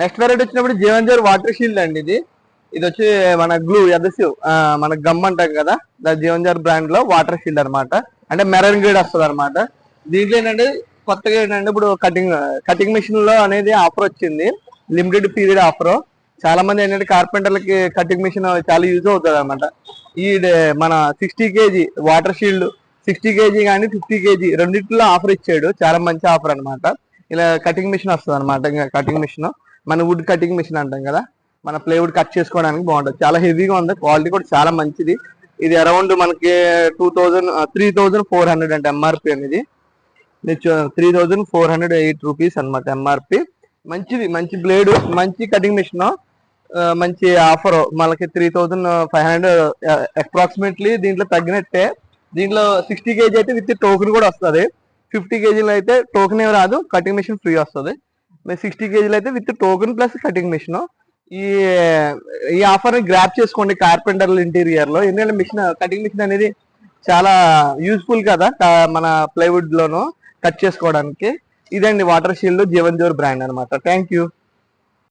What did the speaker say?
Next variety వచ్చినప్పుడు జీవన్జర్ water shield అండి. ఇది ఇది వచ్చి మన గ్లూ అదసివ్ మన గమ్ అంటాం కదా, జీవన్జర్ బ్రాండ్ లో వాటర్ షీల్డ్ అనమాట. అంటే మెరన్ గ్రేడ్ వస్తుంది అనమాట. దీంట్లో ఏంటంటే కొత్తగా ఏంటంటే ఇప్పుడు కటింగ్ మిషన్ లో అనేది ఆఫర్ వచ్చింది, లిమిటెడ్ పీరియడ్ ఆఫర్. చాలా మంది ఏంటంటే కార్పెంటర్లకి కటింగ్ మిషన్ చాలా యూజ్ అవుతుంది అనమాట. ఈ మన 60 kg వాటర్ షీల్డ్ 60 kg కానీ 50 kg రెండింటిలో ఆఫర్ ఇచ్చాడు. చాలా మంచి ఆఫర్ అనమాట. ఇలా కటింగ్ మిషన్ వస్తుంది అనమాట. ఇంకా కటింగ్ మిషన్ మన వుడ్ కటింగ్ మిషన్ అంటాం కదా, మన ప్లేవుడ్ కట్ చేసుకోవడానికి బాగుంటుంది. చాలా హెవీగా ఉంది, క్వాలిటీ కూడా చాలా మంచిది. ఇది అరౌండ్ మనకి 3400 అంటే ఎంఆర్పి అనేది. 3408 రూపీస్ అనమాట ఎంఆర్పి. మంచిది, మంచి బ్లేడ్, మంచి కటింగ్ మిషన్, మంచి ఆఫర్. మనకి 3500 అప్రాక్సిమేట్లీ దీంట్లో తగ్గినట్టే. దీంట్లో 60 kg అయితే విత్ టోకెన్ కూడా వస్తుంది. 50 kg అయితే టోకెన్ ఏమి రాదు, కటింగ్ మిషన్ ఫ్రీ వస్తుంది. 60 kg అయితే with token plus cutting machine. ఈ ఈ ఆఫర్ ని గ్రాప్ చేసుకోండి కార్పెంటర్ల ఇంటీరియర్ లో. ఎందుకంటే మిషన్ కటింగ్ మిషన్ అనేది చాలా యూస్ఫుల్ కదా మన ప్లైవుడ్ లోను కట్ చేసుకోవడానికి. ఇదండి వాటర్ షీల్డ్ జీవన్జోర్ బ్రాండ్ అనమాట. Thank you.